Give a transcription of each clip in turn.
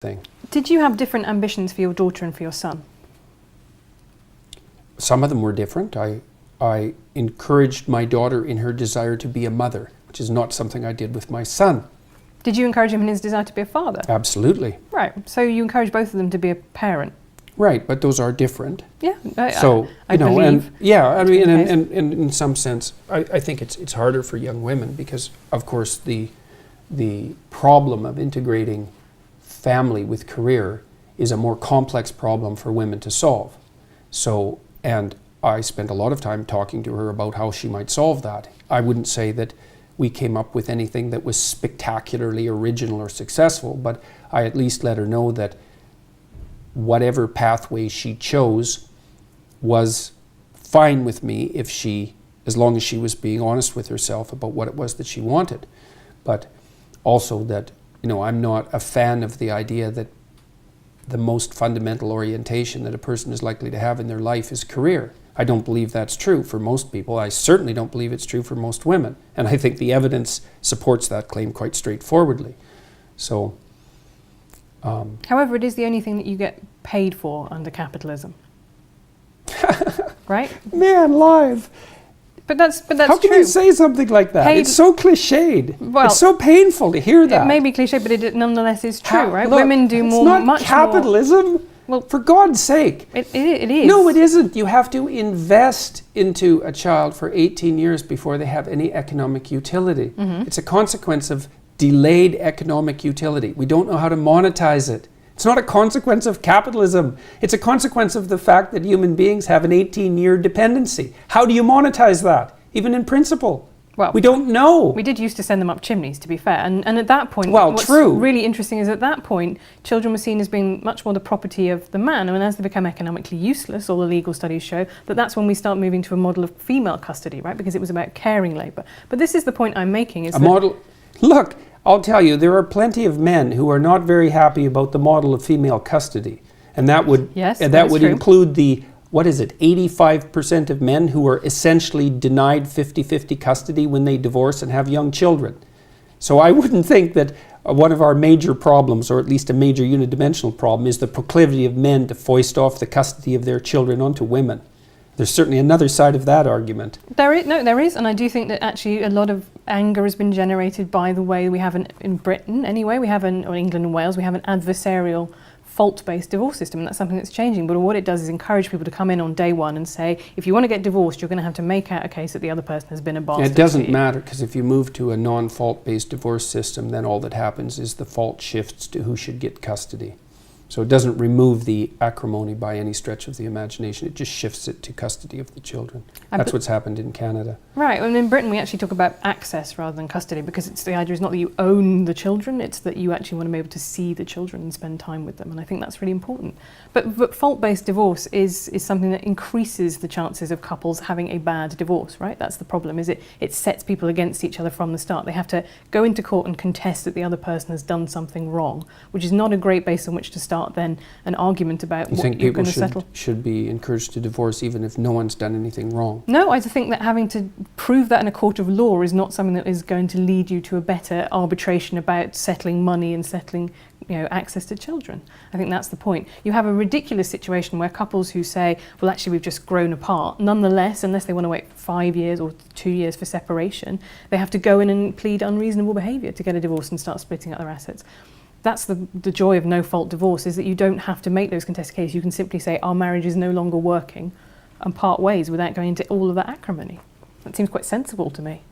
thing. Did you have different ambitions for your daughter and for your son? Some of them were different. I encouraged my daughter in her desire to be a mother, which is not something I did with my son. Did you encourage him in his desire to be a father? Absolutely. Right, so you encourage both of them to be a parent? Right, but those are different. Yeah, I believe. And yeah, I mean, and in some sense, I think it's harder for young women because, of course, the problem of integrating family with career is a more complex problem for women to solve. So, and I spent a lot of time talking to her about how she might solve that. I wouldn't say that we came up with anything that was spectacularly original or successful, but I at least let her know that whatever pathway she chose was fine with me as long as she was being honest with herself about what it was that she wanted. But also that, I'm not a fan of the idea that the most fundamental orientation that a person is likely to have in their life is career. I don't believe that's true for most people. I certainly don't believe it's true for most women. And I think the evidence supports that claim quite straightforwardly. So, however, it is the only thing that you get paid for under capitalism. Right? Man, live. But that's How can true. you say something like that? It's so cliched. Well, it's so painful to hear that. It may be cliche, but it nonetheless is true, right? Look, Women do it's more, not much capitalism. more. Well, for God's sake. It is. No, it isn't. You have to invest into a child for 18 years before they have any economic utility. Mm-hmm. It's a consequence of delayed economic utility. We don't know how to monetize it. It's not a consequence of capitalism. It's a consequence of the fact that human beings have an 18-year dependency. How do you monetize that, even in principle? Well, we don't know. We did used to send them up chimneys, to be fair. And at that point, what's really interesting is at that point, children were seen as being much more the property of the man. And as they become economically useless, all the legal studies show that that's when we start moving to a model of female custody, right? Because it was about caring labour. But this is the point I'm making. Is Look, I'll tell you, there are plenty of men who are not very happy about the model of female custody. And that would, include the 85% of men who are essentially denied 50-50 custody when they divorce and have young children. So I wouldn't think that one of our major problems, or at least a major unidimensional problem, is the proclivity of men to foist off the custody of their children onto women. There's certainly another side of that argument. There is, and I do think that actually a lot of anger has been generated by the way we have in Britain anyway, or England and Wales, we have an adversarial fault-based divorce system, and that's something that's changing. But what it does is encourage people to come in on day one and say, if you want to get divorced, you're going to have to make out a case that the other person has been a bastard. It doesn't matter, because if you move to a non-fault-based divorce system, then all that happens is the fault shifts to who should get custody. So it doesn't remove the acrimony by any stretch of the imagination. It just shifts it to custody of the children. That's what's happened in Canada. Right, and in Britain we actually talk about access rather than custody, because it's the idea is not that you own the children, it's that you actually want to be able to see the children and spend time with them, and I think that's really important. But fault-based divorce is something that increases the chances of couples having a bad divorce, right? That's the problem, is it sets people against each other from the start. They have to go into court and contest that the other person has done something wrong, which is not a great base on which to start then an argument about what you're going to settle. You think people should be encouraged to divorce even if no one's done anything wrong? No, I think that having to prove that in a court of law is not something that is going to lead you to a better arbitration about settling money and settling access to children. I think that's the point. You have a ridiculous situation where couples who say, well, actually we've just grown apart, nonetheless, unless they want to wait 5 years or 2 years for separation, they have to go in and plead unreasonable behaviour to get a divorce and start splitting up their assets. That's the joy of no-fault divorce, is that you don't have to make those contested cases. You can simply say, our marriage is no longer working, and part ways without going into all of that acrimony. That seems quite sensible to me.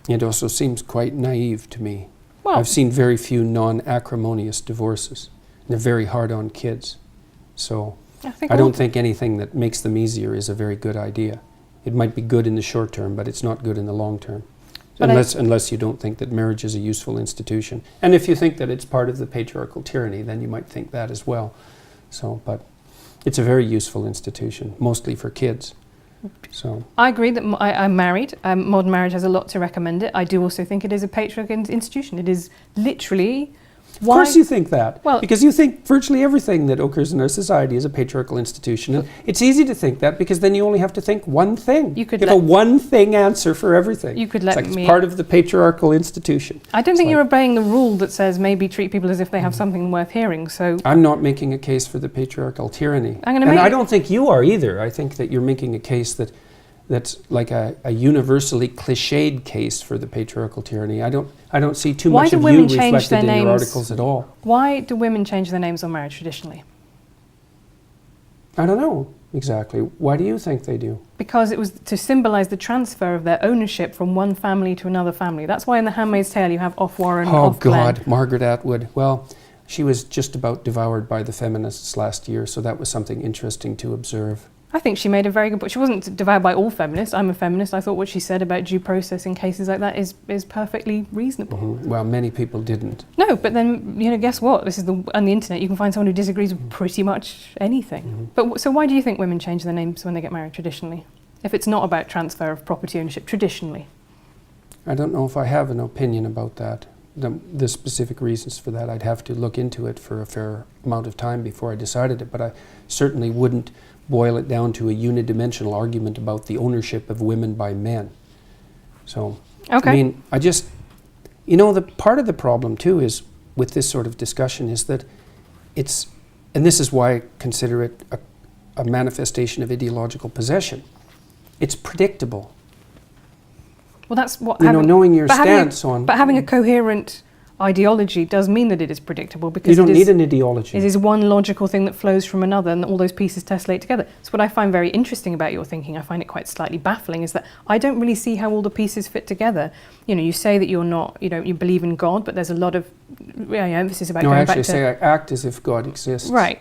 It also seems quite naive to me. Well, I've seen very few non-acrimonious divorces. They're very hard on kids. So I don't think anything that makes them easier is a very good idea. It might be good in the short term, but it's not good in the long term. Unless you don't think that marriage is a useful institution. And if you think that it's part of the patriarchal tyranny, then you might think that as well. But it's a very useful institution, mostly for kids. So I agree that I'm married. Modern marriage has a lot to recommend it. I do also think it is a patriarchal institution. It is literally Of course you think that. Well, because you think virtually everything that occurs in our society is a patriarchal institution. And it's easy to think that because then you only have to think one thing. You have a one thing answer for everything. You could let it's me... It's part of the patriarchal institution. I don't think you're obeying the rule that says maybe treat people as if they have something worth hearing. So I'm not making a case for the patriarchal tyranny. and I don't think you are either. I think that you're making a case that's like a universally cliched case for the patriarchal tyranny. I don't see too much of you reflected in your articles at all. Why do women change their names on marriage traditionally? I don't know exactly. Why do you think they do? Because it was to symbolize the transfer of their ownership from one family to another family. That's why in The Handmaid's Tale you have off Warren, off Glenn. Oh God, Margaret Atwood. Well, she was just about devoured by the feminists last year, so that was something interesting to observe. I think she made a very good point. She wasn't devoured by all feminists. I'm a feminist. I thought what she said about due process in cases like that is perfectly reasonable. Mm-hmm. Well, many people didn't. No, but then, guess what? This is on the internet. You can find someone who disagrees with pretty much anything. Mm-hmm. But so why do you think women change their names when they get married traditionally? If it's not about transfer of property ownership traditionally? I don't know if I have an opinion about that. The specific reasons for that, I'd have to look into it for a fair amount of time before I decided it, but I certainly wouldn't boil it down to a unidimensional argument about the ownership of women by men. So, okay. I mean, the part of the problem too is with this sort of discussion is that and this is why I consider it a manifestation of ideological possession. It's predictable. Well, that's what... knowing your stance on... But having a coherent ideology does mean that it is predictable because you don't need an ideology. It is one logical thing that flows from another and all those pieces tessellate together. So what I find very interesting about your thinking, I find it quite slightly baffling, is that I don't really see how all the pieces fit together. You say that you're not, you believe in God, but there's a lot of emphasis about going back to... No, I actually say I act as if God exists. Right.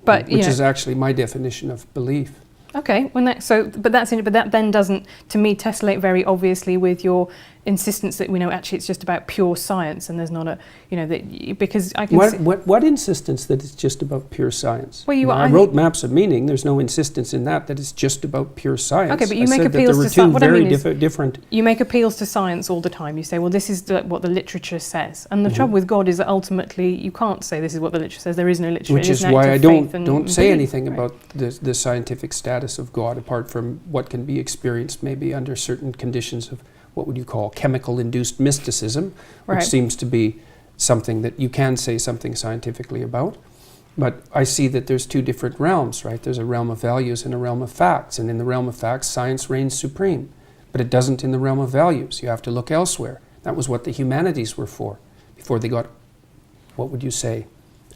But, which is actually my definition of belief. Okay, but that then doesn't, to me, tessellate very obviously with your insistence that actually it's just about pure science and there's not a because I can what insistence that it's just about pure science? Well, I wrote Maps of Meaning. There's no insistence in that it's just about pure science. Okay, but you make appeals to science. What I mean is different. You make appeals to science all the time. You say, well, this is what the literature says, and the trouble with God is that ultimately you can't say this is what the literature says. There is no literature. Which is why I don't say anything about the scientific status of God apart from what can be experienced maybe under certain conditions of what would you call chemical-induced mysticism, which seems to be something that you can say something scientifically about. But I see that there's two different realms, right? There's a realm of values and a realm of facts. And in the realm of facts, science reigns supreme. But it doesn't in the realm of values. You have to look elsewhere. That was what the humanities were for, before they got, what would you say,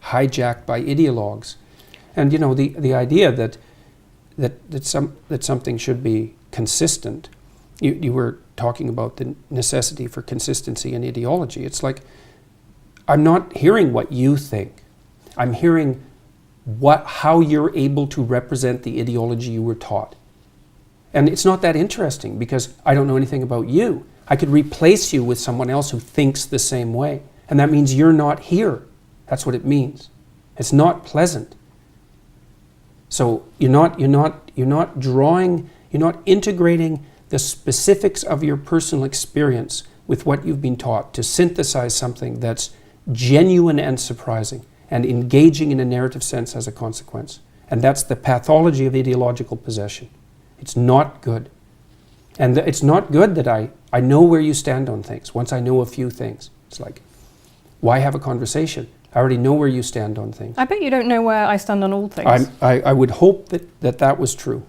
hijacked by ideologues. And the idea that something should be consistent. You were talking about the necessity for consistency in ideology. It's like, I'm not hearing what you think. I'm hearing how you're able to represent the ideology you were taught. And it's not that interesting because I don't know anything about you. I could replace you with someone else who thinks the same way. And that means you're not here. That's what it means. It's not pleasant. So you're not integrating the specifics of your personal experience with what you've been taught to synthesize something that's genuine and surprising and engaging in a narrative sense as a consequence. And that's the pathology of ideological possession. It's not good. And it's not good that I know where you stand on things once I know a few things. It's like, why have a conversation? I already know where you stand on things. I bet you don't know where I stand on all things. I would hope that was true.